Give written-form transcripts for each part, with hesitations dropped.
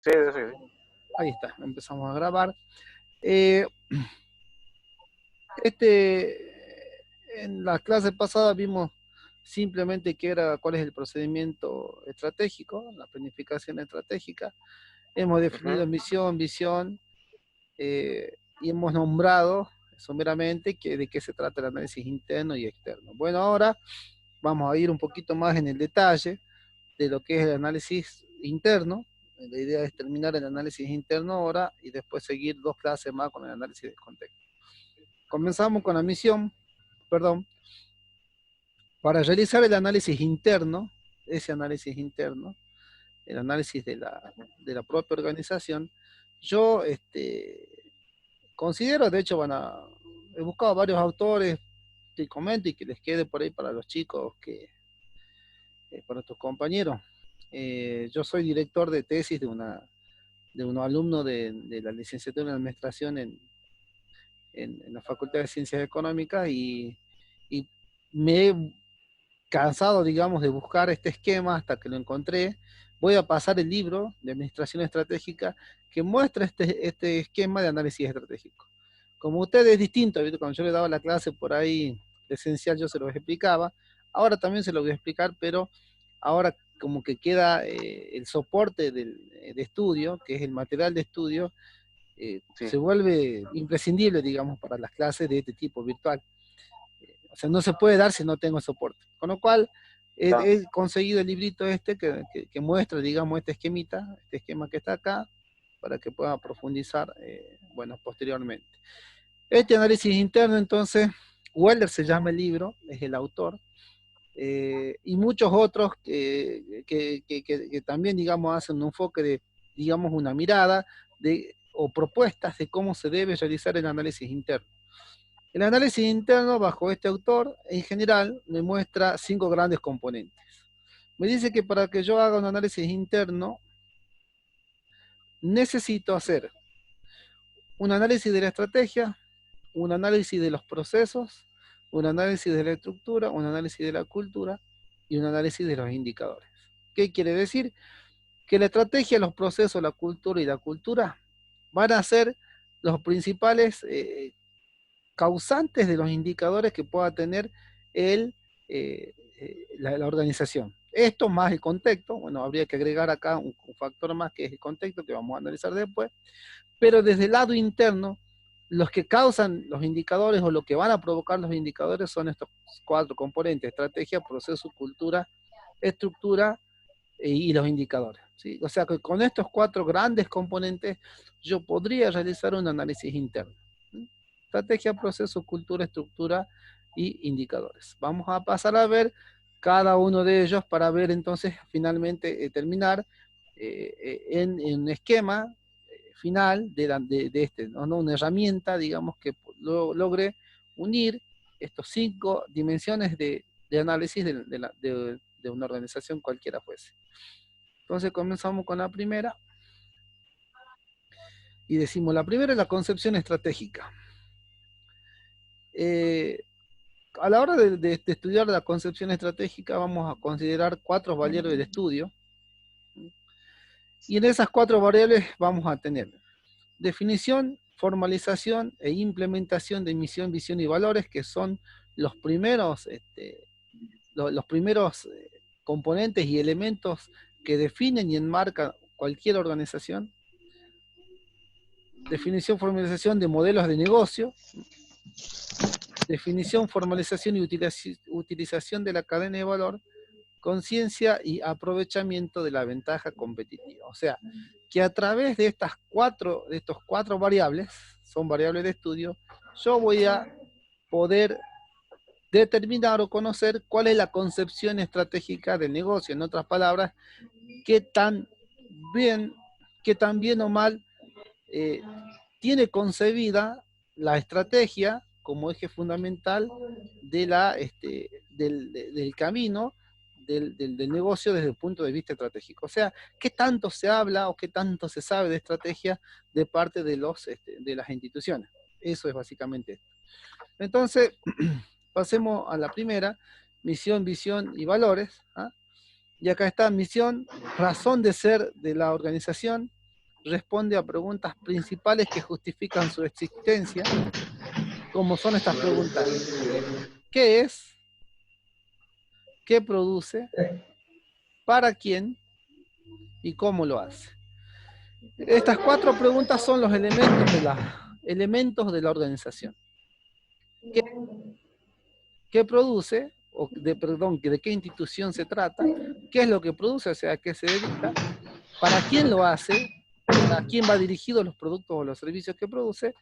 Sí, sí, sí. Ahí está, empezamos a grabar. Eh, en la clase pasada vimos simplemente cuál es el procedimiento estratégico, la planificación estratégica. Hemos definido Ujú. misión, visión, y hemos nombrado someramente de qué se trata el análisis interno y externo. Bueno, ahora vamos a ir un poquito más en el detalle de lo que es el análisis interno. La idea es terminar el análisis interno ahora y después seguir dos clases más con el análisis de contexto. Comenzamos con la misión, perdón, para realizar el análisis interno, ese análisis interno, el análisis de la propia organización, yo considero, de hecho, he buscado varios autores, te comento y que les quede por ahí para los chicos, para tus compañeros. Yo soy director de tesis de unos alumnos de la licenciatura en Administración en la Facultad de Ciencias Económicas y me he cansado, digamos, de buscar este esquema hasta que lo encontré. Voy a pasar el libro de Administración Estratégica que muestra este esquema de análisis estratégico. Como usted es distinto, ¿viste? Cuando yo le daba la clase por ahí esencial, yo se lo explicaba. Ahora también se lo voy a explicar, pero ahora como que queda el soporte de estudio, que es el material de estudio, Sí. se vuelve imprescindible, digamos, para las clases de este tipo virtual. O sea, no se puede dar si no tengo soporte. Con lo cual, Claro. he conseguido el librito este que muestra, digamos, este esquemita, este esquema que está acá, para que pueda profundizar, bueno, posteriormente. Este análisis interno, entonces, Weller se llama el libro, es el autor, y muchos otros que también, digamos, hacen un enfoque de, digamos, una mirada o propuestas de cómo se debe realizar el análisis interno. El análisis interno, bajo este autor, en general, me muestra 5 grandes componentes. Me dice que para que yo haga un análisis interno, necesito hacer un análisis de la estrategia, un análisis de los procesos, un análisis de la estructura, un análisis de la cultura y un análisis de los indicadores. ¿Qué quiere decir? Que la estrategia, los procesos, la cultura y la cultura van a ser los principales causantes de los indicadores que pueda tener el, la organización. Esto más el contexto, bueno, habría que agregar acá un factor más que es el contexto que vamos a analizar después, pero desde el lado interno, los que causan los indicadores o lo que van a provocar los indicadores son estos 4 componentes: estrategia, proceso, cultura, estructura y los indicadores. ¿Sí? O sea que con estos 4 grandes componentes yo podría realizar un análisis interno. ¿Sí? Estrategia, proceso, cultura, estructura y indicadores. Vamos a pasar a ver cada uno de ellos para ver entonces finalmente terminar en un esquema final de este, ¿no? Una herramienta, digamos, que logre unir estos 5 dimensiones de análisis de una organización cualquiera fuese. Entonces comenzamos con la primera y decimos, la primera es la concepción estratégica. Eh, a la hora de estudiar la concepción estratégica vamos a considerar 4 variables de estudio, y en esas 4 variables vamos a tener definición, formalización e implementación de misión, visión y valores, que son los primeros, los primeros componentes y elementos que definen y enmarcan cualquier organización. Definición, formalización de modelos de negocio, definición, formalización y utilización de la cadena de valor, conciencia y aprovechamiento de la ventaja competitiva. O sea, que a través de estos 4 variables, son variables de estudio, yo voy a poder determinar o conocer cuál es la concepción estratégica del negocio. En otras palabras, qué tan bien, qué tan bien o mal eh, tiene concebida la estrategia como eje fundamental del camino del negocio desde el punto de vista estratégico. O sea, ¿qué tanto se habla o qué tanto se sabe de estrategia de parte de las instituciones? Eso es básicamente esto. Entonces, pasemos a la primera: misión, visión y valores. ¿Ah? Y acá está: misión, razón de ser de la organización; responde a preguntas principales que justifican su existencia, como son estas preguntas: ¿qué es? ¿Qué produce? ¿Para quién? ¿Y cómo lo hace? Estas 4 preguntas son los elementos de la organización. ¿Qué produce? ¿De qué institución se trata? ¿Qué es lo que produce? O sea, ¿a qué se dedica? ¿Para quién lo hace? ¿A quién va dirigido los productos o los servicios que produce?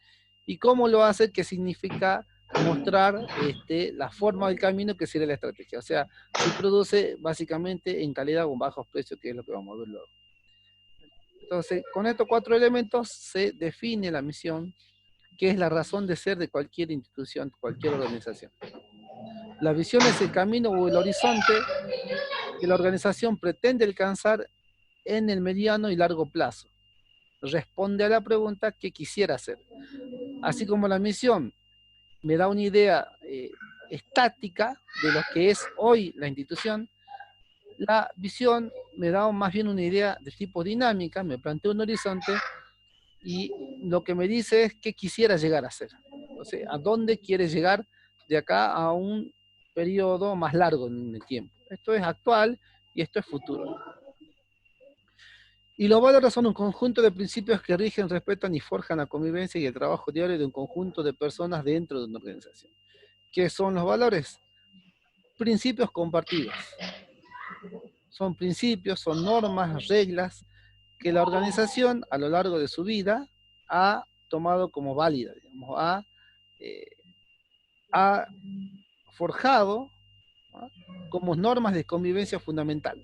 ¿Y cómo lo hace? ¿Qué significa mostrar la forma del camino que sería la estrategia? O sea, si produce básicamente en calidad o en bajos precios, que es lo que vamos a ver luego. Entonces, con estos 4 elementos se define la misión, que es la razón de ser de cualquier institución, cualquier organización. La visión es el camino o el horizonte que la organización pretende alcanzar en el mediano y largo plazo. Responde a la pregunta que quisiera hacer. Así como la misión me da una idea estática de lo que es hoy la institución, la visión me da más bien una idea de tipo dinámica, me plantea un horizonte y lo que me dice es qué quisiera llegar a hacer. O sea, a dónde quiere llegar de acá a un periodo más largo en el tiempo. Esto es actual y esto es futuro. Y los valores son un conjunto de principios que rigen, respetan y forjan la convivencia y el trabajo diario de un conjunto de personas dentro de una organización. ¿Qué son los valores? Principios compartidos. Son principios, son normas, reglas que la organización a lo largo de su vida ha tomado como válida, digamos, ha forjado, ¿no?, como normas de convivencia fundamental.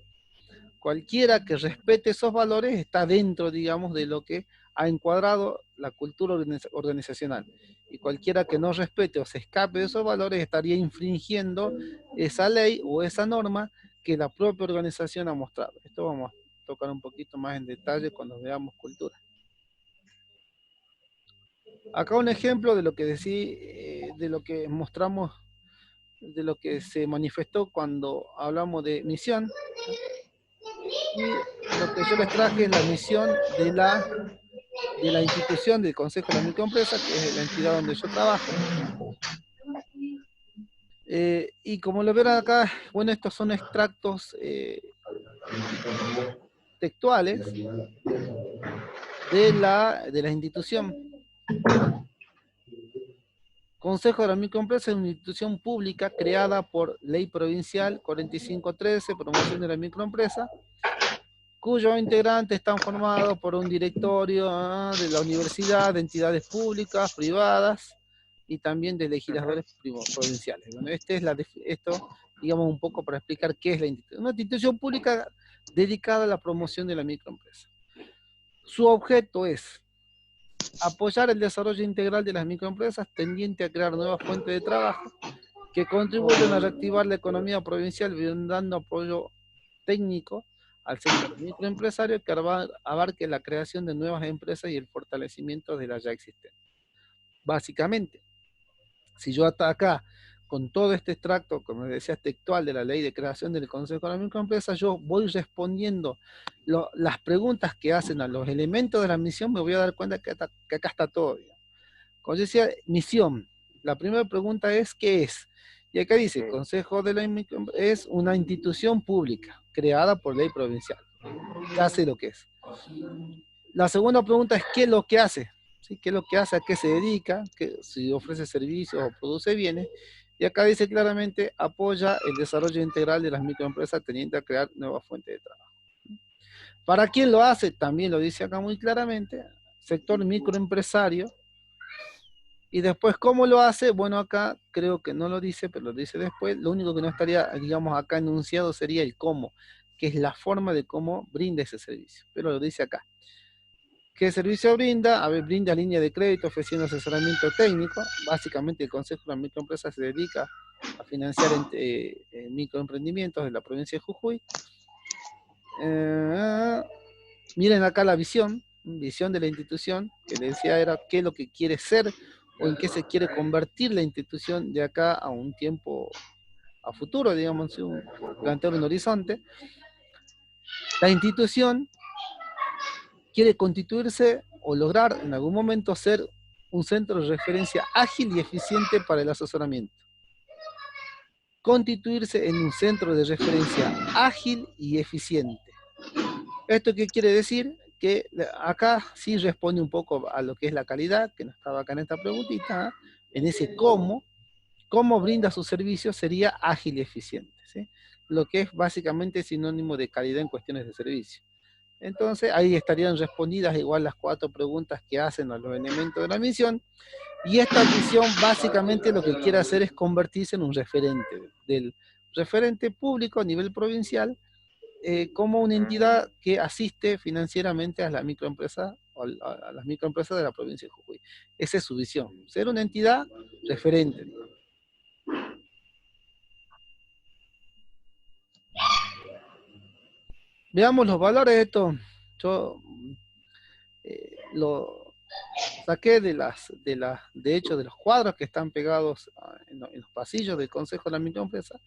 Cualquiera que respete esos valores está dentro, digamos, de lo que ha encuadrado la cultura organizacional. Y cualquiera que no respete o se escape de esos valores estaría infringiendo esa ley o esa norma que la propia organización ha mostrado. Esto vamos a tocar un poquito más en detalle cuando veamos cultura. Acá un ejemplo de lo que de lo que mostramos, de lo que se manifestó cuando hablamos de misión. Y lo que yo les traje es la misión de la institución del Consejo de la Microempresa, que es la entidad donde yo trabajo. Y como lo verán acá, bueno, estos son extractos textuales de la institución. Consejo de la Microempresa es una institución pública creada por Ley Provincial 4513, Promoción de la Microempresa, cuyos integrantes están formados por un directorio de la universidad, de entidades públicas, privadas y también de legisladores provinciales. Bueno, esto, digamos, un poco para explicar qué es la institución. Una institución pública dedicada a la promoción de la microempresa. Su objeto es apoyar el desarrollo integral de las microempresas tendiente a crear nuevas fuentes de trabajo que contribuyan a reactivar la economía provincial, brindando apoyo técnico al sector microempresario que abarque la creación de nuevas empresas y el fortalecimiento de las ya existentes. Básicamente, si yo hasta acá, con todo este extracto, como decía, textual de la ley de creación del Consejo de la Microempresa, yo voy respondiendo las preguntas que hacen a los elementos de la misión, me voy a dar cuenta que acá está todo. Como decía, misión. La primera pregunta es, ¿qué es? Y acá dice, el Consejo de la Microempresa es una institución pública creada por ley provincial. ¿Qué hace lo que es? La segunda pregunta es, ¿qué es lo que hace? ¿Sí? ¿Qué es lo que hace? ¿A qué se dedica? Si ofrece servicios o produce bienes. Y acá dice claramente, apoya el desarrollo integral de las microempresas teniendo a crear nuevas fuentes de trabajo. ¿Para quién lo hace? También lo dice acá muy claramente, sector microempresario. Y después, ¿cómo lo hace? Bueno, acá creo que no lo dice, pero lo dice después. Lo único que no estaría, digamos, acá enunciado sería el cómo, que es la forma de cómo brinda ese servicio. Pero lo dice acá. ¿Qué servicio brinda? A ver, brinda línea de crédito ofreciendo asesoramiento técnico. Básicamente el Consejo de la Microempresa se dedica a financiar microemprendimientos de la provincia de Jujuy. Miren acá la visión de la institución, que le decía era qué es lo que quiere ser o en qué se quiere convertir la institución de acá a un tiempo a futuro, digamos, plantear un horizonte. La institución quiere constituirse o lograr en algún momento ser un centro de referencia ágil y eficiente para el asesoramiento. Constituirse en un centro de referencia ágil y eficiente. ¿Esto qué quiere decir? Que acá sí responde un poco a lo que es la calidad, que no estaba acá en esta preguntita, en ese cómo brinda sus servicios sería ágil y eficiente, ¿sí? Lo que es básicamente sinónimo de calidad en cuestiones de servicio. Entonces ahí estarían respondidas igual las 4 preguntas que hacen a los elementos de la misión, y esta misión básicamente lo que quiere hacer es convertirse en un referente, del referente público a nivel provincial, como una entidad que asiste financieramente a la microempresa o a las microempresas de la provincia de Jujuy. Esa es su visión, ser una entidad referente. Veamos los valores de esto. Yo lo saqué de hecho de los cuadros que están pegados en los pasillos del Consejo de la Microempresa.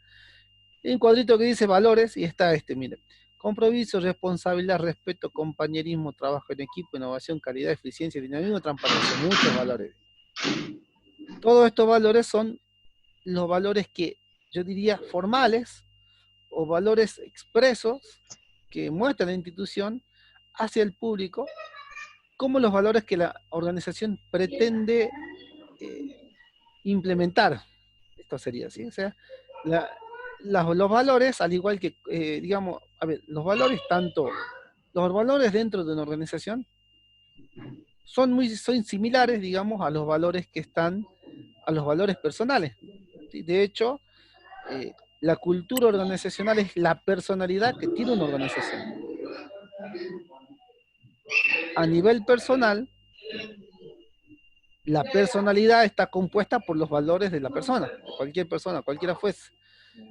Hay un cuadrito que dice valores y está miren. Compromiso, responsabilidad, respeto, compañerismo, trabajo en equipo, innovación, calidad, eficiencia, dinamismo, transparencia. Muchos valores. Todos estos valores son los valores que yo diría formales o valores expresos que muestra la institución hacia el público como los valores que la organización pretende implementar. Esto sería así, o sea, los valores, al igual que, digamos, a ver, los valores dentro de una organización son similares, digamos, a los valores que están, a los valores personales. ¿Sí? De hecho, la cultura organizacional es la personalidad que tiene una organización. A nivel personal, la personalidad está compuesta por los valores de la persona, cualquier persona, cualquiera fuese.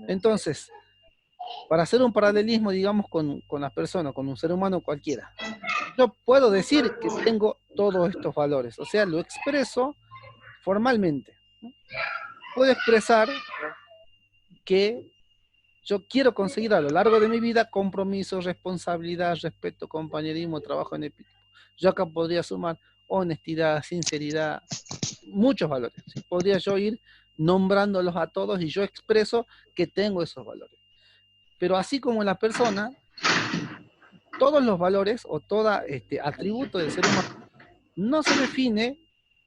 Entonces, para hacer un paralelismo, digamos, con la persona, con un ser humano cualquiera, yo puedo decir que tengo todos estos valores, o sea, lo expreso formalmente. Puedo expresar que yo quiero conseguir a lo largo de mi vida compromiso, responsabilidad, respeto, compañerismo, trabajo en equipo. Yo acá podría sumar honestidad, sinceridad, muchos valores. ¿Sí? Podría yo ir nombrándolos a todos y yo expreso que tengo esos valores. Pero así como en la persona, todos los valores o todo atributo del ser humano no se define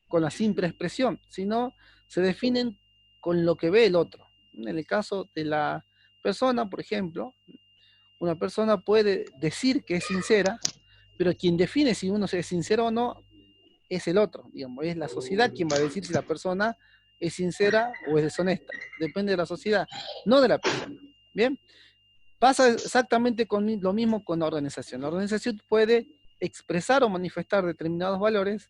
con la simple expresión, sino se definen con lo que ve el otro. En el caso de la persona, por ejemplo, una persona puede decir que es sincera, pero quien define si uno es sincero o no es el otro, digamos, es la sociedad quien va a decir si la persona es sincera o es deshonesta. Depende de la sociedad, no de la persona. Bien, pasa exactamente con lo mismo con la organización. La organización puede expresar o manifestar determinados valores,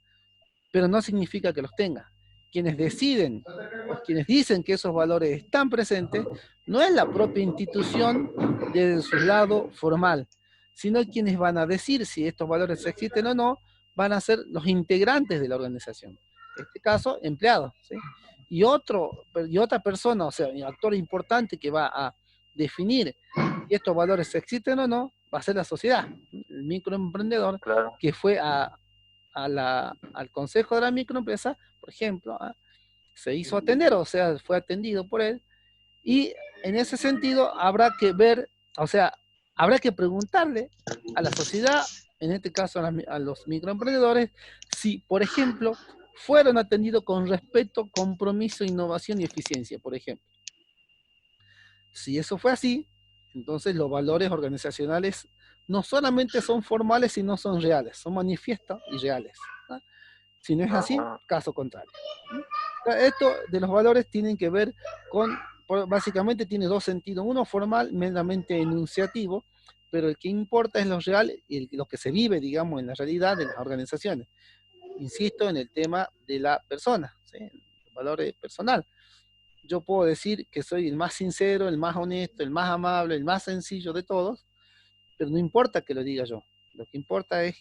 pero no significa que los tenga. Quienes deciden, o quienes dicen que esos valores están presentes, no es la propia institución desde su lado formal, sino quienes van a decir si estos valores existen o no, van a ser los integrantes de la organización. En este caso, empleados. ¿Sí? Y otra persona, o sea, un actor importante que va a definir si estos valores existen o no, va a ser la sociedad, el microemprendedor, Claro. que fue al consejo de la microempresa, por ejemplo, se hizo atender, o sea, fue atendido por él, y en ese sentido habrá que ver, o sea, habrá que preguntarle a la sociedad, en este caso a los microemprendedores, si, por ejemplo, fueron atendidos con respeto, compromiso, innovación y eficiencia, por ejemplo. Si eso fue así, entonces los valores organizacionales no solamente son formales, sino son reales, son manifiestos y reales. ¿No? Si no es así, caso contrario. Esto de los valores tienen que ver con, básicamente tiene dos sentidos. Uno formal, meramente enunciativo, pero el que importa es lo real y lo que se vive, digamos, en la realidad de las organizaciones. Insisto en el tema de la persona, ¿sí? El valor personal. Yo puedo decir que soy el más sincero, el más honesto, el más amable, el más sencillo de todos, pero no importa que lo diga yo. Lo que importa es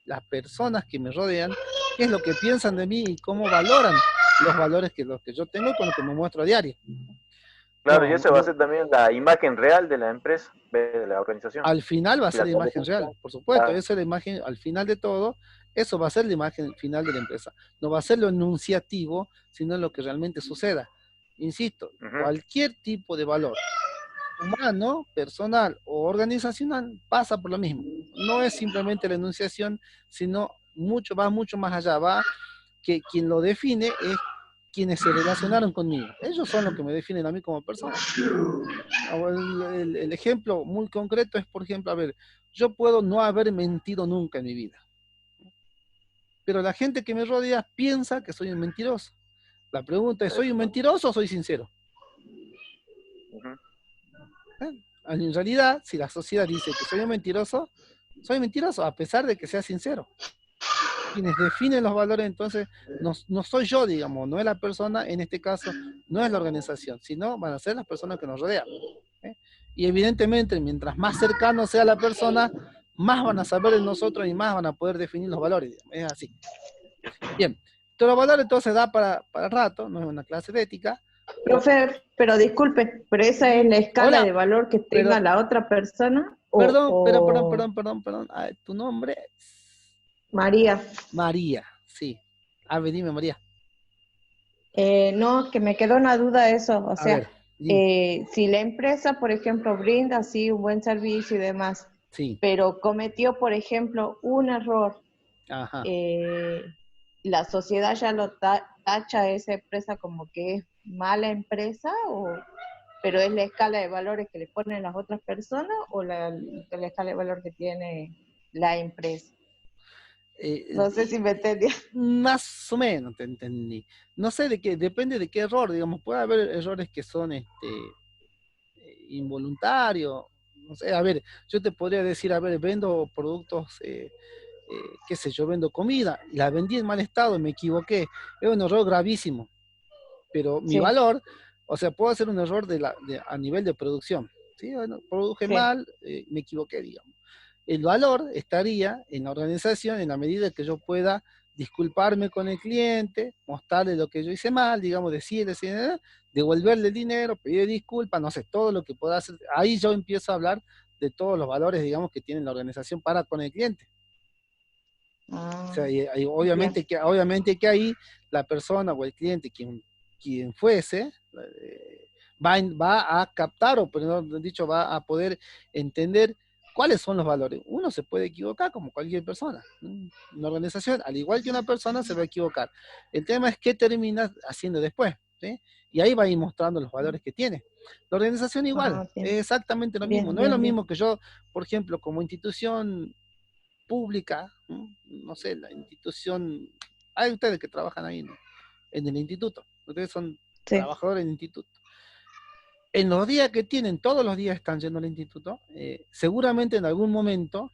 las personas que me rodean, qué es lo que piensan de mí y cómo valoran los valores que yo tengo con lo que me muestro a diario. Claro, y eso va a ser también la imagen real de la empresa, de la organización. Al final va a ser la imagen real, por supuesto. Claro. Esa es la imagen, al final de todo, eso va a ser la imagen final de la empresa. No va a ser lo enunciativo, sino lo que realmente suceda. Insisto, cualquier tipo de valor, humano, personal o organizacional, pasa por lo mismo. No es simplemente la enunciación, sino va mucho más allá. Va que quien lo define es quienes se relacionaron conmigo. Ellos son los que me definen a mí como persona. El ejemplo muy concreto es, por ejemplo, a ver, yo puedo no haber mentido nunca en mi vida, pero la gente que me rodea piensa que soy un mentiroso. La pregunta es, ¿soy un mentiroso o soy sincero? En realidad, si la sociedad dice que soy mentiroso, a pesar de que sea sincero. Quienes definen los valores, entonces, no soy yo, digamos, no es la persona, en este caso, no es la organización, sino van a ser las personas que nos rodean. Y evidentemente, mientras más cercano sea la persona, más van a saber de nosotros y más van a poder definir los valores, digamos. Es así. Bien, todos los valores entonces da para rato, no es una clase de ética. Profe, pero disculpe, ¿pero esa es la escala de valor que tenga la otra persona? Perdón. ¿Tu nombre? María. María, sí. A ver, dime, María. No, que me quedó una duda eso, o sea, ver, si la empresa, por ejemplo, brinda así un buen servicio y demás, sí, pero cometió, por ejemplo, un error, ajá, ¿la sociedad ya lo tacha a esa empresa como que es mala empresa, pero es la escala de valores que le ponen las otras personas o la escala de valor que tiene la empresa? No sé si me entendí. Más o menos te entendí. No sé de qué, depende de qué error, digamos, puede haber errores que son involuntarios. No sé, a ver, yo te podría decir, a ver, vendo productos, qué sé yo, vendo comida, la vendí en mal estado y me equivoqué. Es un error gravísimo, pero mi valor, o sea, puedo hacer un error a nivel de producción. ¿Sí? Bueno, produje mal, me equivoqué, digamos. El valor estaría en la organización en la medida que yo pueda disculparme con el cliente, mostrarle lo que yo hice mal, digamos, decirle, devolverle el dinero, pedir disculpas, no sé, todo lo que pueda hacer. Ahí yo empiezo a hablar de todos los valores, digamos, que tiene la organización para con el cliente. O sea, obviamente que ahí la persona o el cliente, quien fuese, va a captar, o por dicho, va a poder entender cuáles son los valores. Uno se puede equivocar como cualquier persona. Una organización, al igual que una persona, se va a equivocar. El tema es qué termina haciendo después, ¿sí? Y ahí va a ir mostrando los valores que tiene. La organización igual, es exactamente lo mismo. No es lo mismo que yo, por ejemplo, como institución pública, no sé, la institución, hay ustedes que trabajan ahí en el instituto, ustedes son trabajadores del instituto. En los días que tienen, todos los días están yendo al instituto, seguramente en algún momento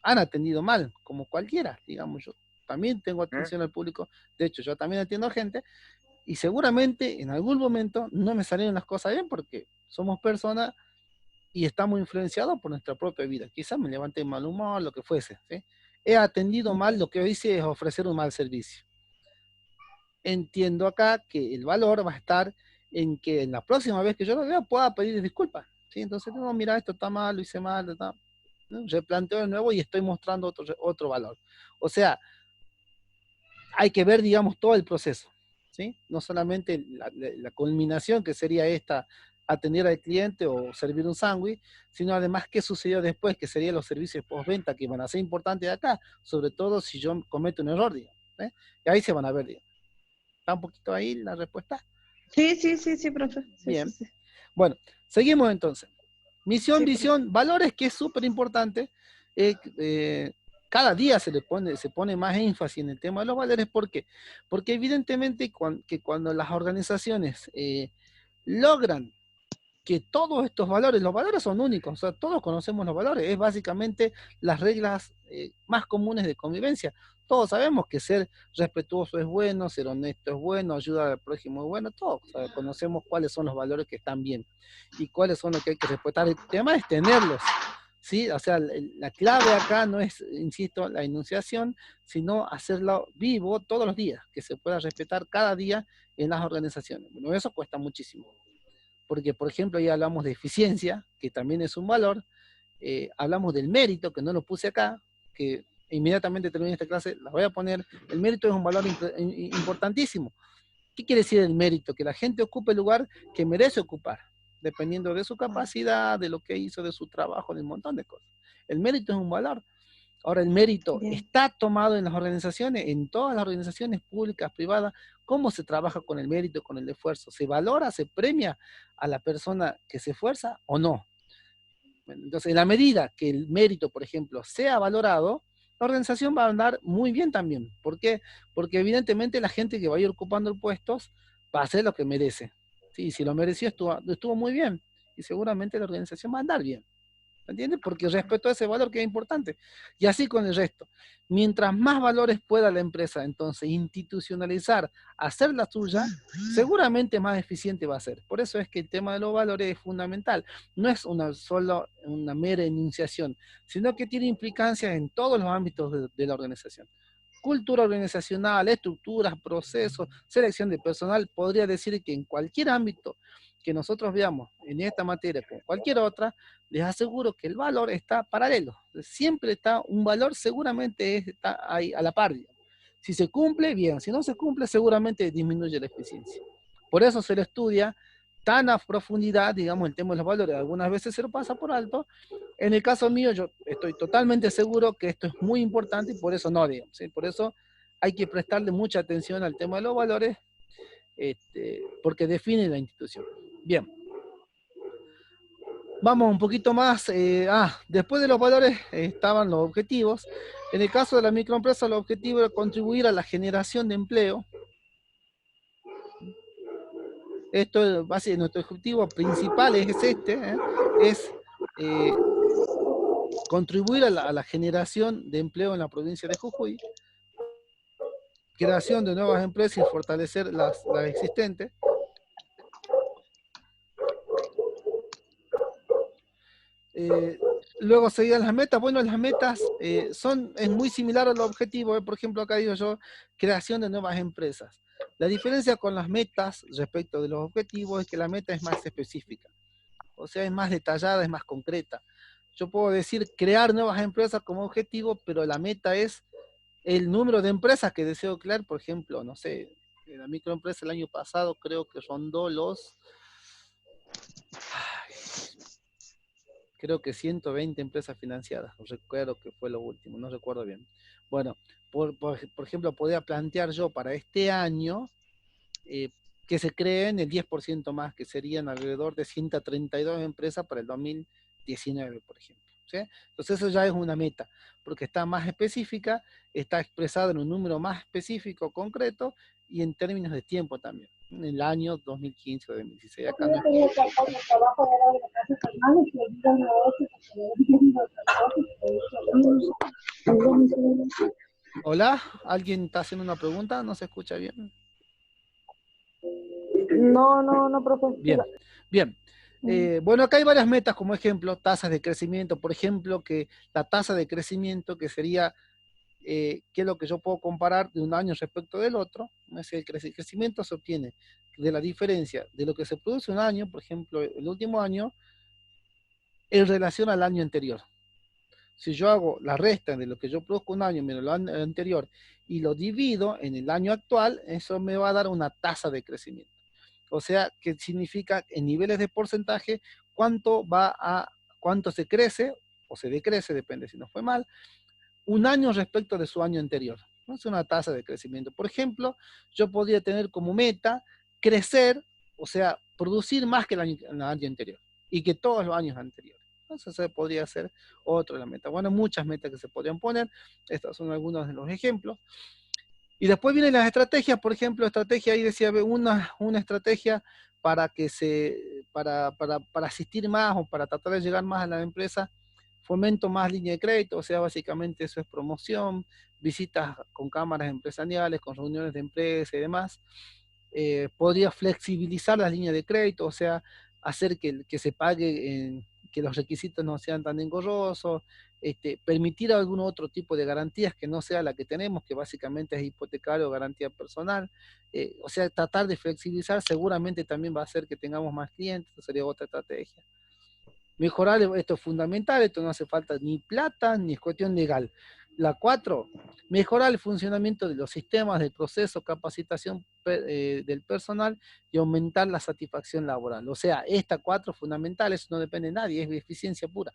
han atendido mal, como cualquiera, digamos. Yo también tengo atención al público, de hecho yo también atiendo a gente, y seguramente en algún momento no me salieron las cosas bien porque somos personas y estamos influenciados por nuestra propia vida. Quizás me levanté mal humor, lo que fuese, ¿sí? He atendido mal, lo que hice es ofrecer un mal servicio. Entiendo acá que el valor va a estar en que en la próxima vez que yo lo vea pueda pedir disculpas, ¿sí? Entonces, no, mira, esto está mal, lo hice mal, ¿no? Replanteo de nuevo y estoy mostrando otro valor. O sea, hay que ver, digamos, todo el proceso, ¿sí? No solamente la culminación que sería esta, atender al cliente o servir un sándwich, sino además qué sucedió después, que serían los servicios postventa que van a ser importantes acá, sobre todo si yo cometo un error, digamos, ¿eh? Y ahí se van a ver, digamos. ¿Está un poquito ahí la respuesta? Sí, profe. Bien. Sí. Bueno, seguimos entonces. Misión, visión, valores, que es súper importante. Cada día se pone más énfasis en el tema de los valores. ¿Por qué? Porque evidentemente cuando las organizaciones logran que todos estos valores, los valores son únicos, o sea, todos conocemos los valores, es básicamente las reglas más comunes de convivencia. Todos sabemos que ser respetuoso es bueno, ser honesto es bueno, ayudar al prójimo es bueno, todos conocemos cuáles son los valores que están bien y cuáles son los que hay que respetar. El tema es tenerlos, ¿sí? O sea, la clave acá no es, insisto, la enunciación, sino hacerlo vivo todos los días, que se pueda respetar cada día en las organizaciones. Bueno, eso cuesta muchísimo. porque por ejemplo ya hablamos de eficiencia, que también es un valor, hablamos del mérito, que no lo puse acá, que inmediatamente termine esta clase, la voy a poner. El mérito es un valor importantísimo. ¿Qué quiere decir el mérito? Que la gente ocupe el lugar que merece ocupar, dependiendo de su capacidad, de lo que hizo, de su trabajo, de un montón de cosas. El mérito es un valor. Ahora, el mérito está tomado en las organizaciones, en todas las organizaciones públicas, privadas. ¿Cómo se trabaja con el mérito, con el esfuerzo? ¿Se valora, se premia a la persona que se esfuerza o no? Entonces, en la medida que el mérito, por ejemplo, sea valorado, la organización va a andar muy bien también. ¿Por qué? Porque evidentemente la gente que va a ir ocupando puestos va a hacer lo que merece. Sí, si lo mereció, estuvo muy bien. Y seguramente la organización va a andar bien. ¿Entiendes? Porque respetó ese valor que es importante. Y así con el resto. Mientras más valores pueda la empresa, entonces, institucionalizar, hacer la suya, seguramente más eficiente va a ser. Por eso es que el tema de los valores es fundamental. No es solo una mera enunciación, sino que tiene implicancias en todos los ámbitos de la organización. Cultura organizacional, estructuras, procesos, selección de personal. Podría decir que en cualquier ámbito que nosotros veamos en esta materia con cualquier otra, les aseguro que el valor está paralelo. Siempre está un valor, seguramente está ahí a la par. Si se cumple, bien. Si no se cumple, seguramente disminuye la eficiencia. Por eso se le estudia tan a profundidad, digamos, el tema de los valores. Algunas veces se lo pasa por alto. En el caso mío, yo estoy totalmente seguro que esto es muy importante y por eso no, digamos, ¿sí? Por eso hay que prestarle mucha atención al tema de los valores, porque define la institución. Bien. Vamos un poquito más. Después de los valores estaban los objetivos. En el caso de la microempresa, el objetivo era contribuir a la generación de empleo. Esto es básicamente nuestro objetivo principal, es es contribuir a la generación de empleo en la provincia de Jujuy, creación de nuevas empresas y fortalecer las existentes. Luego seguían las metas. Bueno, las metas es muy similar al objetivo. Por ejemplo, acá digo yo, creación de nuevas empresas. La diferencia con las metas respecto de los objetivos es que la meta es más específica. O sea, es más detallada, es más concreta. Yo puedo decir crear nuevas empresas como objetivo, pero la meta es el número de empresas que deseo crear. Por ejemplo, no sé, la microempresa el año pasado creo que rondó creo que 120 empresas financiadas. No recuerdo que fue lo último, no recuerdo bien. Bueno, por ejemplo, podría plantear yo para este año que se creen el 10% más, que serían alrededor de 132 empresas para el 2019, por ejemplo. ¿Sí? Entonces eso ya es una meta, porque está más específica, está expresada en un número más específico, concreto, y en términos de tiempo también, en el año 2015 o 2016. Acá no es... Hola, ¿alguien está haciendo una pregunta? ¿No se escucha bien? No, profe. Bien, bien. Bueno, acá hay varias metas como ejemplo, tasas de crecimiento, por ejemplo, que la tasa de crecimiento que sería, qué es lo que yo puedo comparar de un año respecto del otro, es el crecimiento se obtiene de la diferencia de lo que se produce un año, por ejemplo, el último año, en relación al año anterior. Si yo hago la resta de lo que yo produzco un año menos el año anterior y lo divido en el año actual, eso me va a dar una tasa de crecimiento. O sea, que significa en niveles de porcentaje cuánto se crece o se decrece, depende si no fue mal, un año respecto de su año anterior. ¿No? Es una tasa de crecimiento. Por ejemplo, yo podría tener como meta crecer, o sea, producir más que el año anterior y que todos los años anteriores. Eso podría ser otra de las metas. Bueno, muchas metas que se podrían poner. Estos son algunos de los ejemplos. Y después vienen las estrategias, por ejemplo, estrategia, ahí decía una estrategia para asistir más o para tratar de llegar más a la empresa, fomento más línea de crédito, o sea, básicamente eso es promoción, visitas con cámaras empresariales, con reuniones de empresa y demás. Podría flexibilizar las líneas de crédito, o sea, hacer que se pague, que los requisitos no sean tan engorrosos, permitir algún otro tipo de garantías que no sea la que tenemos, que básicamente es hipotecario o garantía personal. O sea, tratar de flexibilizar seguramente también va a hacer que tengamos más clientes, sería otra estrategia. Mejorar, esto es fundamental, esto no hace falta ni plata ni es cuestión legal. La 4, mejorar el funcionamiento de los sistemas, del proceso, capacitación del personal y aumentar la satisfacción laboral. O sea, esta 4 fundamental, eso no depende de nadie, es eficiencia pura.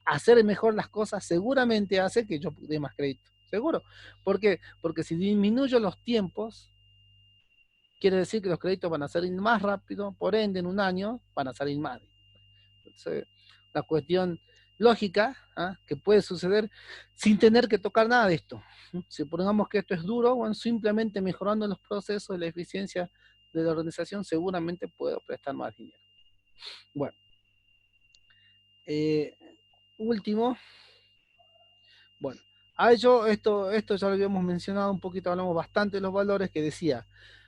Hacer mejor las cosas seguramente hace que yo dé más crédito, seguro. ¿Por qué? Porque si disminuyo los tiempos, quiere decir que los créditos van a salir más rápido, por ende en un año van a salir más. Entonces, la cuestión lógica que puede suceder sin tener que tocar nada de esto. Si supongamos que esto es duro, bueno, simplemente mejorando los procesos, la eficiencia de la organización, seguramente puedo prestar más dinero. Bueno, último, bueno, esto ya lo habíamos mencionado un poquito, hablamos bastante de los valores, que decía,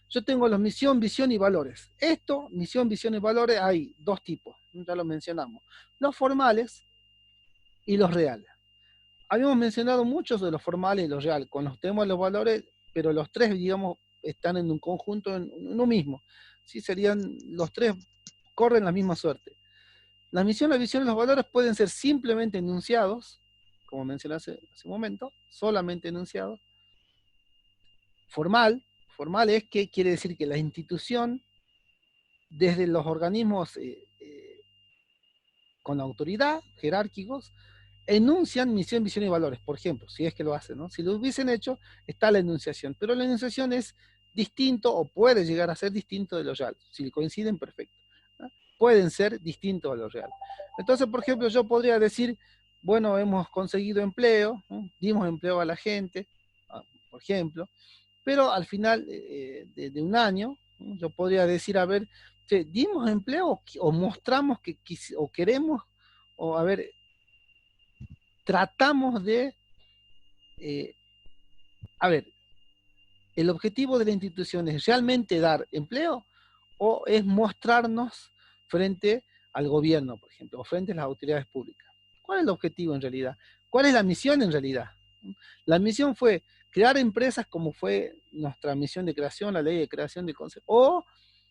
yo tengo los misión, visión y valores. Esto, misión, visión y valores, hay dos tipos, ya lo mencionamos. Los formales y los reales. Habíamos mencionado muchos de los formales y los reales, con los temas de los valores, pero los tres, digamos, están en un conjunto, en uno mismo. ¿Sí? Serían, los tres corren la misma suerte. La misión, la visión y los valores pueden ser simplemente enunciados, como mencioné hace un momento, solamente enunciados. Formal es que quiere decir que la institución, desde los organismos con autoridad, jerárquicos, enuncian misión, visión y valores, por ejemplo, si es que lo hacen, ¿no? Si lo hubiesen hecho, está la enunciación, pero la enunciación es distinto o puede llegar a ser distinto de lo real. Si coinciden, perfecto, ¿no? Pueden ser distintos a lo real. Entonces, por ejemplo, yo podría decir, bueno, hemos conseguido empleo, ¿no? Dimos empleo a la gente, por ejemplo, pero al final de un año, ¿no? Yo podría decir, a ver, dimos empleo o mostramos que o queremos, o a ver, tratamos de, a ver, ¿el objetivo de la institución es realmente dar empleo o es mostrarnos frente al gobierno, por ejemplo, o frente a las autoridades públicas? ¿Cuál es el objetivo en realidad? ¿Cuál es la misión en realidad? La misión fue crear empresas, como fue nuestra misión de creación, la ley de creación del consejo, o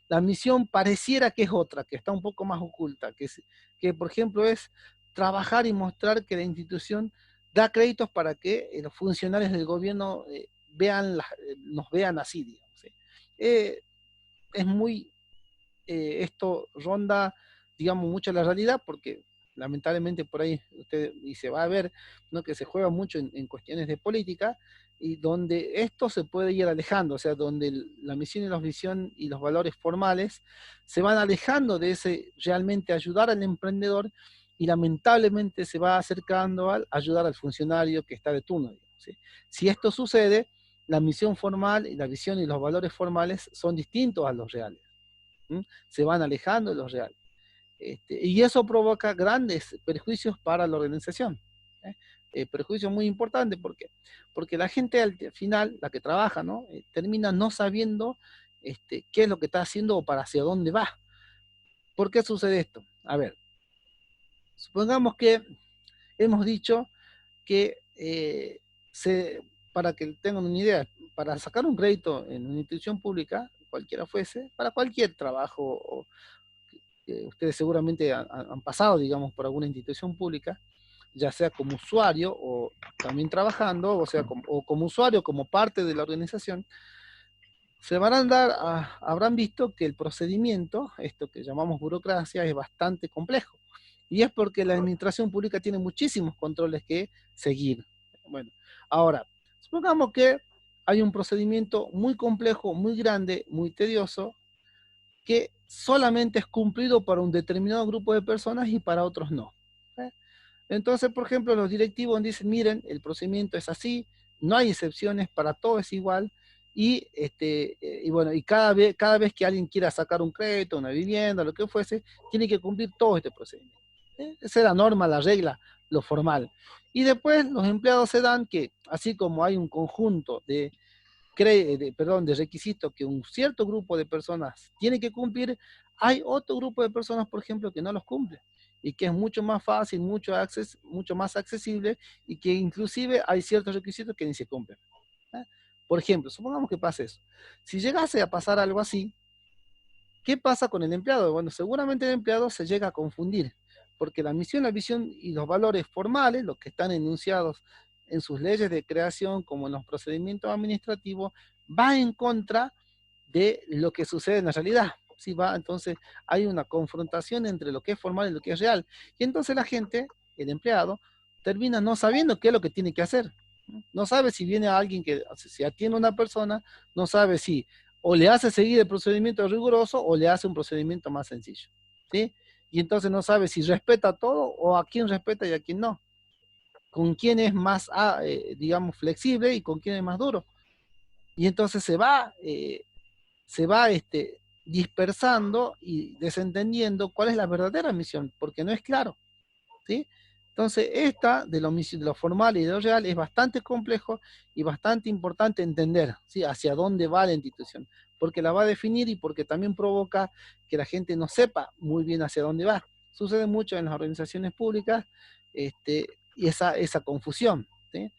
la misión pareciera que es otra, que está un poco más oculta, que por ejemplo es trabajar y mostrar que la institución da créditos para que los funcionarios del gobierno nos vean así, digamos. ¿Sí? Es muy, esto ronda, digamos, mucho la realidad, porque lamentablemente por ahí usted y se va a ver, ¿no?, que se juega mucho en cuestiones de política, y donde esto se puede ir alejando, o sea, donde la misión y la visión y los valores formales se van alejando de ese realmente ayudar al emprendedor, y lamentablemente se va acercando al ayudar al funcionario que está de turno, digamos, ¿sí? Si esto sucede, la misión formal y la visión y los valores formales son distintos a los reales. Se van alejando de los reales. Y eso provoca grandes perjuicios para la organización. Perjuicios muy importantes, ¿por qué? Porque la gente al final, la que trabaja, ¿no?, termina no sabiendo qué es lo que está haciendo o para hacia dónde va. ¿Por qué sucede esto? A ver, supongamos que hemos dicho que para que tengan una idea, para sacar un crédito en una institución pública, cualquiera fuese, para cualquier trabajo, ustedes seguramente han pasado, digamos, por alguna institución pública, ya sea como usuario o también trabajando, o sea, como usuario, como parte de la organización, se van a habrán visto que el procedimiento, esto que llamamos burocracia, es bastante complejo. Y es porque la administración pública tiene muchísimos controles que seguir. Bueno, ahora, supongamos que hay un procedimiento muy complejo, muy grande, muy tedioso, que solamente es cumplido para un determinado grupo de personas y para otros no. Entonces, por ejemplo, los directivos dicen, miren, el procedimiento es así, no hay excepciones, para todo es igual, y bueno, y cada vez que alguien quiera sacar un crédito, una vivienda, lo que fuese, tiene que cumplir todo este procedimiento. Esa es la norma, la regla, lo formal. Y después los empleados se dan que, así como hay un conjunto de requisitos que un cierto grupo de personas tiene que cumplir, hay otro grupo de personas, por ejemplo, que no los cumple. y que es mucho más fácil, mucho más accesible, y que inclusive hay ciertos requisitos que ni se cumplen. Por ejemplo, supongamos que pase eso. Si llegase a pasar algo así, ¿qué pasa con el empleado? Bueno, seguramente el empleado se llega a confundir, porque la misión, la visión y los valores formales, los que están enunciados en sus leyes de creación, como en los procedimientos administrativos, va en contra de lo que sucede en la realidad. ¿Sí? Entonces hay una confrontación entre lo que es formal y lo que es real. Y entonces la gente, el empleado, termina no sabiendo qué es lo que tiene que hacer. No sabe si viene alguien que se atiende a una persona, no sabe si o le hace seguir el procedimiento riguroso o le hace un procedimiento más sencillo. ¿Sí? Y entonces no sabe si respeta todo o a quién respeta y a quién no. Con quién es más, digamos, flexible y con quién es más duro. Y entonces se va dispersando y desentendiendo cuál es la verdadera misión, porque no es claro. ¿Sí? Entonces, esta de lo formal y de lo real es bastante complejo y bastante importante entender, ¿sí? Hacia dónde va la institución, porque la va a definir y porque también provoca que la gente no sepa muy bien hacia dónde va. Sucede mucho en las organizaciones públicas y esa confusión. ¿Sí?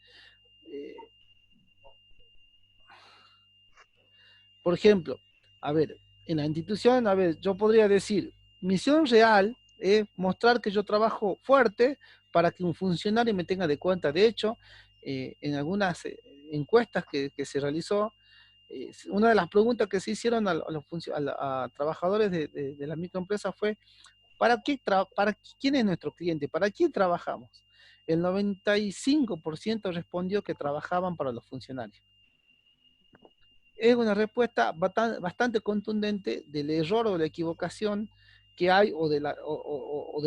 Por ejemplo, a ver, en la institución, a ver, yo podría decir, misión real es mostrar que yo trabajo fuerte para que un funcionario me tenga de cuenta. De hecho, en algunas encuestas que se realizó, una de las preguntas que se hicieron a trabajadores de la microempresa fue, ¿para quién es nuestro cliente? ¿Para quién trabajamos? El 95% respondió que trabajaban para los funcionarios. Es una respuesta bastante contundente del error o la equivocación que hay o de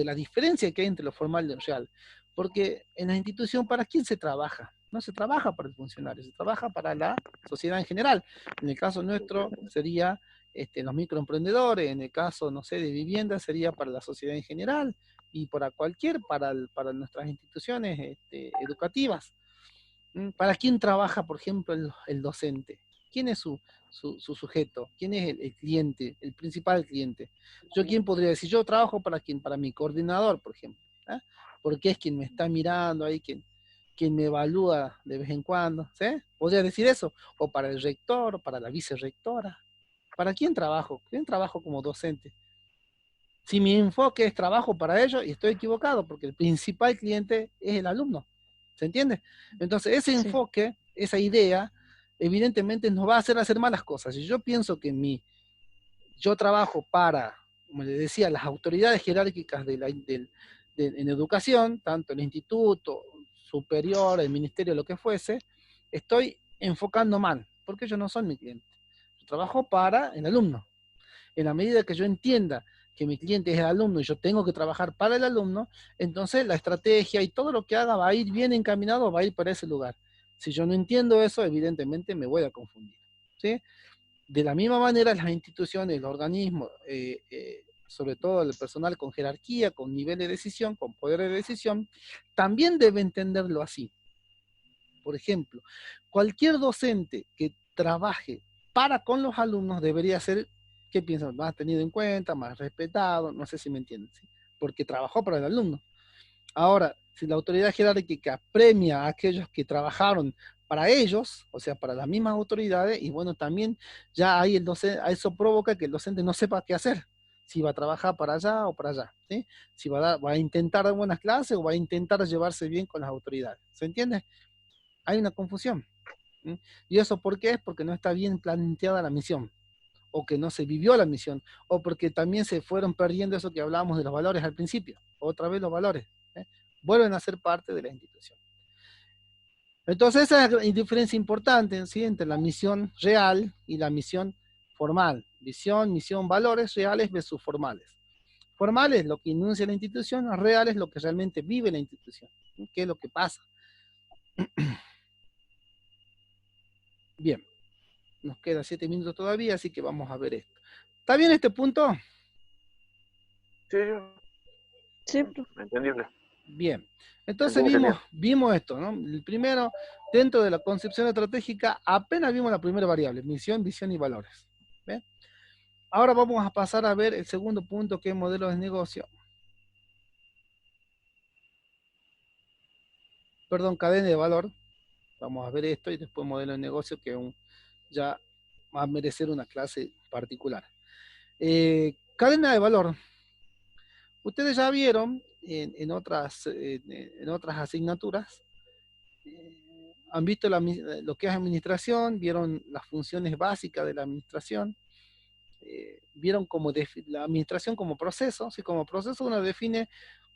la diferencia que hay entre lo formal y lo real. Porque en la institución, ¿para quién se trabaja? No se trabaja para el funcionario, se trabaja para la sociedad en general. En el caso nuestro sería los microemprendedores, en el caso, no sé, de vivienda sería para la sociedad en general y para para nuestras instituciones educativas. ¿Para quién trabaja, por ejemplo, el docente? ¿Quién es su sujeto? ¿Quién es el cliente, el principal cliente? ¿Yo quién podría decir? Yo trabajo para quién, para mi coordinador, por ejemplo. ¿Eh? Porque es quien me está mirando ahí, quien me evalúa de vez en cuando. ¿Sí? Podría decir eso. O para el rector, o para la vicerrectora. ¿Para quién trabajo? ¿Quién trabajo como docente? Si mi enfoque es trabajo para ellos, y estoy equivocado, porque el principal cliente es el alumno. ¿Se entiende? Entonces, ese enfoque, esa idea, evidentemente nos va a hacer malas cosas. Si yo pienso que yo trabajo para, como le decía, las autoridades jerárquicas en educación, tanto el instituto superior, el ministerio, lo que fuese, estoy enfocando mal, porque ellos no son mi cliente. Yo trabajo para el alumno. En la medida que yo entienda que mi cliente es el alumno y yo tengo que trabajar para el alumno, entonces la estrategia y todo lo que haga va a ir bien encaminado, va a ir para ese lugar. Si yo no entiendo eso, evidentemente me voy a confundir. ¿Sí? De la misma manera, las instituciones, los organismos, sobre todo el personal con jerarquía, con nivel de decisión, con poder de decisión, también debe entenderlo así. Por ejemplo, cualquier docente que trabaje para con los alumnos debería ser, ¿qué piensan? Más tenido en cuenta, más respetado, no sé si me entienden, ¿sí? Porque trabajó para el alumno. Ahora, si la autoridad jerárquica premia a aquellos que trabajaron para ellos, o sea, para las mismas autoridades, y bueno, también ya ahí eso provoca que el docente no sepa qué hacer, si va a trabajar para allá o para allá, ¿sí? Si va a intentar dar buenas clases o va a intentar llevarse bien con las autoridades, ¿se entiende? Hay una confusión. ¿Sí? ¿Y eso por qué? Es porque no está bien planteada la misión, o que no se vivió la misión, o porque también se fueron perdiendo eso que hablábamos de los valores al principio, otra vez los valores, ¿eh? Vuelven a ser parte de la institución. Entonces esa es la diferencia importante, ¿sí? Entre la misión real y la misión formal. Visión, misión, valores reales versus formales. Formales, lo que enuncia la institución, real es lo que realmente vive la institución, ¿sí? ¿Qué es lo que pasa? Bien, nos quedan 7 minutos todavía, así que vamos a ver esto. ¿Está bien este punto? Sí, Sí, entendible. Bien, entonces vimos esto, ¿no? El primero, dentro de la concepción estratégica, apenas vimos la primera variable, misión, visión y valores. ¿Ven? Ahora vamos a pasar a ver el segundo punto, que es modelo de negocio. perdón, cadena de valor. Vamos a ver esto y después modelo de negocio que ya va a merecer una clase particular. Cadena de valor. Ustedes ya vieron en otras asignaturas, han visto lo que es administración, vieron las funciones básicas de la administración, vieron como la administración como proceso. ¿Sí? Como proceso uno define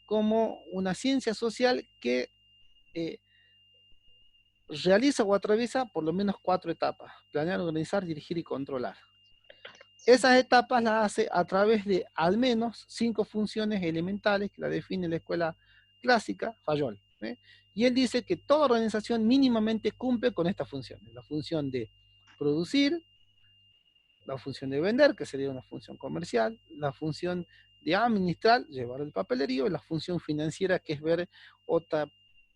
como una ciencia social que realiza o atraviesa por lo menos 4 etapas: planear, organizar, dirigir y controlar. Esas etapas las hace a través de al menos 5 funciones elementales que la define la escuela clásica, Fayol. Y él dice que toda organización mínimamente cumple con estas funciones: la función de producir, la función de vender, que sería una función comercial, la función de administrar, llevar el papelerío, y la función financiera, que es ver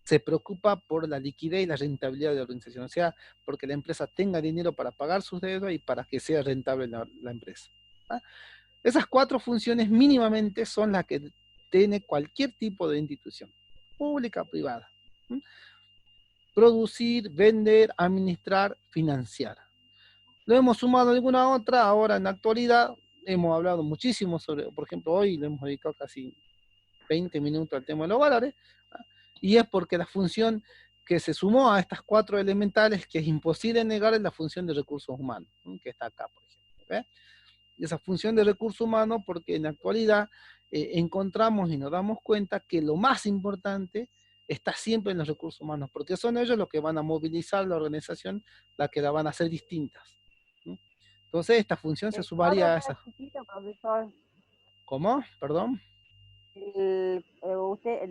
se preocupa por la liquidez y la rentabilidad de la organización, o sea, porque la empresa tenga dinero para pagar sus deudas y para que sea rentable la empresa. ¿Ah? Esas 4 funciones mínimamente son las que tiene cualquier tipo de institución, pública o privada. Producir, vender, administrar, financiar. Lo hemos sumado alguna otra, ahora en la actualidad hemos hablado muchísimo sobre, por ejemplo, hoy le hemos dedicado casi 20 minutos al tema de los valores, y es porque la función que se sumó a estas 4 elementales, que es imposible negar, es la función de recursos humanos, que está acá, por ejemplo. ¿Ve? Y esa función de recursos humanos, porque en la actualidad encontramos y nos damos cuenta que lo más importante está siempre en los recursos humanos, porque son ellos los que van a movilizar la organización, las que la van a hacer distintas. Entonces esta función se sumaría a esa. ¿Cómo? Perdón.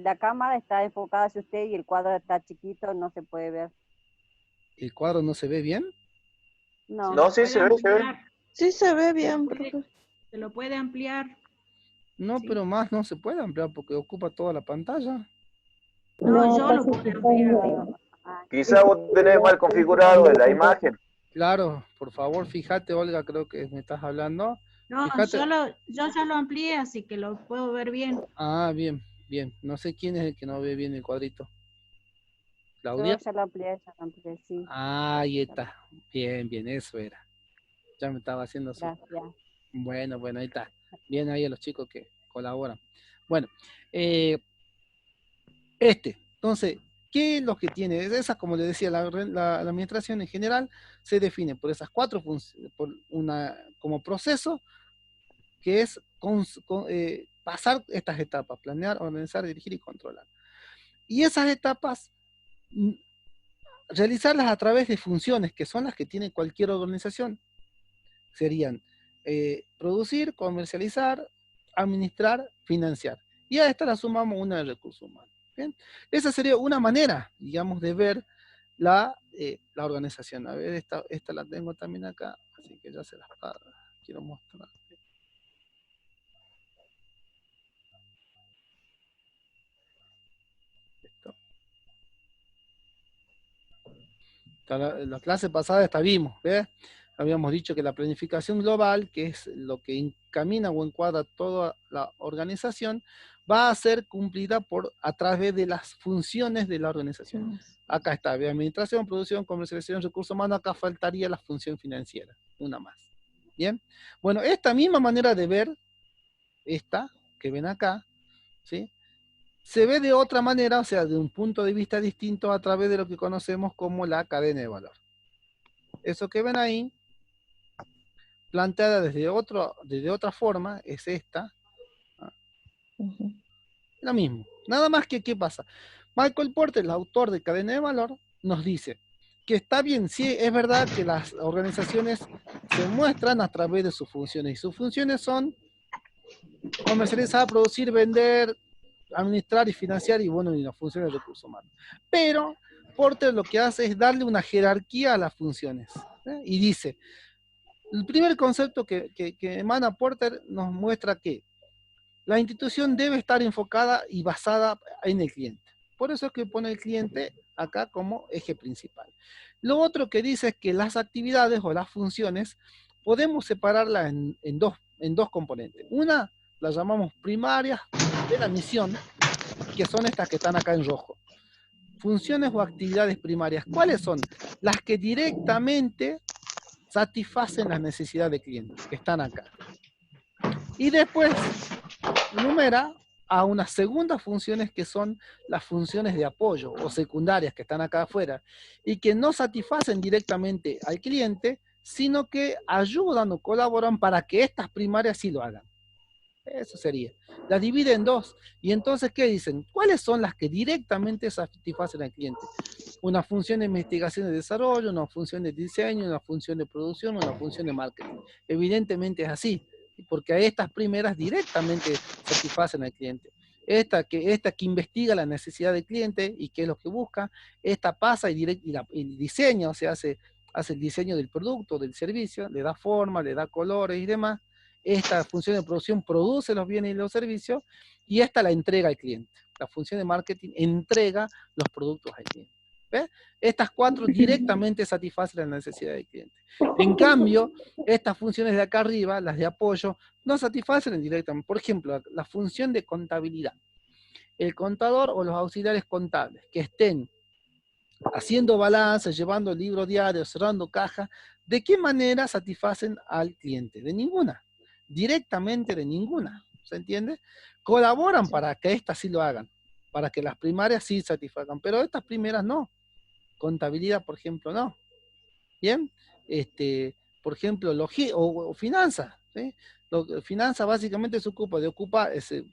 La cámara está enfocada hacia usted y el cuadro está chiquito, no se puede ver. ¿El cuadro no se ve bien? No, sí se ve, se ve. Sí se ve bien, profe. Se lo puede ampliar. No, Sí. pero más no se puede ampliar porque ocupa toda la pantalla. No, yo lo puedo ampliar, digo. Quizá vos tenés mal configurado la imagen. Claro, por favor, fíjate, Olga, creo que me estás hablando. No, Fíjate. yo ya lo amplié, así que lo puedo ver bien. Ah, bien, bien. No sé quién es el que no ve bien el cuadrito. ¿Claudia? Yo ya lo amplié, sí. Ah, ahí está. Bien, bien, eso era. Ya me estaba haciendo su... Gracias. Bueno, ahí está. Bien ahí a los chicos que colaboran. Bueno, entonces, ¿qué es lo que tiene? Esa, como le decía, la administración en general se define por esas 4 funciones, como proceso, que es pasar estas etapas: planear, organizar, dirigir y controlar. Y esas etapas, realizarlas a través de funciones, que son las que tiene cualquier organización. Serían producir, comercializar, administrar, financiar. Y a esta la sumamos una de recursos humanos. ¿Bien? Esa sería una manera, digamos, de ver la organización. A ver, esta la tengo también acá, así que ya se las quiero mostrar. Esto. La clase pasada vimos, ¿ves? Habíamos dicho que la planificación global, que es lo que encamina o encuadra toda la organización, va a ser cumplida a través de las funciones de la organización. Acá está: administración, producción, comercialización, recursos humanos. Acá faltaría la función financiera, una más. Bien, bueno, esta misma manera de ver, esta que ven acá, ¿sí?, se ve de otra manera, o sea, de un punto de vista distinto, a través de lo que conocemos como la cadena de valor. Eso que ven ahí, planteada desde otra forma, es esta. Lo mismo. Nada más que, ¿qué pasa? Michael Porter, el autor de Cadena de Valor, nos dice que está bien, sí, es verdad que las organizaciones se muestran a través de sus funciones, y sus funciones son comercializar, producir, vender, administrar y financiar, y bueno, y las funciones de recursos humanos. Pero Porter lo que hace es darle una jerarquía a las funciones, y dice, el primer concepto que emana Porter nos muestra que la institución debe estar enfocada y basada en el cliente. Por eso es que pone el cliente acá como eje principal. Lo otro que dice es que las actividades o las funciones podemos separarlas en dos componentes. Una la llamamos primarias de la misión, que son estas que están acá en rojo. funciones o actividades primarias. ¿Cuáles son? Las que directamente satisfacen las necesidades del cliente, que están acá. Y después enumera a unas segundas funciones que son las funciones de apoyo o secundarias que están acá afuera y que no satisfacen directamente al cliente, sino que ayudan o colaboran para que estas primarias sí lo hagan. Eso sería. Las divide en dos. Y entonces, ¿qué dicen? ¿Cuáles son las que directamente satisfacen al cliente? Una función de investigación y desarrollo, una función de diseño, una función de producción, una función de marketing. Evidentemente es así, porque a estas primeras directamente satisfacen al cliente. Esta que investiga la necesidad del cliente y qué es lo que busca, esta pasa y diseña, o sea, hace el diseño del producto, del servicio, le da forma, le da colores y demás. Esta función de producción produce los bienes y los servicios, y esta la entrega al cliente. La función de marketing entrega los productos al cliente. ¿Ves? Estas cuatro directamente satisfacen la necesidad del cliente. En cambio, estas funciones de acá arriba, las de apoyo, no satisfacen directamente. Por ejemplo, la función de contabilidad. El contador o los auxiliares contables que estén haciendo balance, llevando el libro diario, cerrando caja, ¿de qué manera satisfacen al cliente? De ninguna. Directamente de ninguna. ¿Se entiende? Colaboran para que estas sí lo hagan, para que las primarias sí satisfagan, pero estas primeras no. Contabilidad, por ejemplo, no. ¿Bien? Por ejemplo, o finanzas. ¿Sí? Finanzas básicamente se ocupa de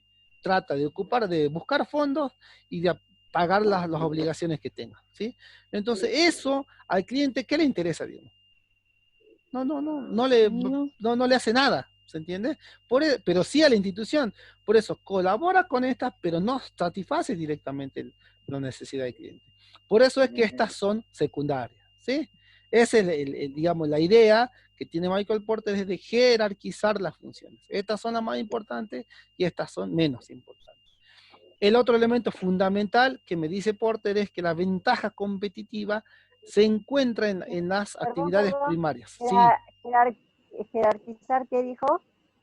trata de buscar fondos y de pagar las obligaciones que tenga. ¿Sí? Entonces, eso al cliente, ¿qué le interesa, digamos? No le hace nada. ¿Se entiende? Pero sí a la institución. Por eso colabora con estas, pero no satisface directamente la necesidad del cliente. Por eso es que estas son secundarias. ¿Sí? Esa es, digamos, la idea que tiene Michael Porter, es de jerarquizar las funciones. Estas son las más importantes y estas son menos importantes. El otro elemento fundamental que me dice Porter es que la ventaja competitiva se encuentra en las actividades primarias. ¿Sí? Jerarquizar, ¿qué dijo?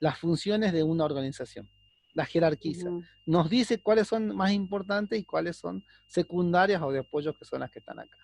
Las funciones de una organización. Las jerarquiza. Nos dice cuáles son más importantes y cuáles son secundarias o de apoyo, que son las que están acá.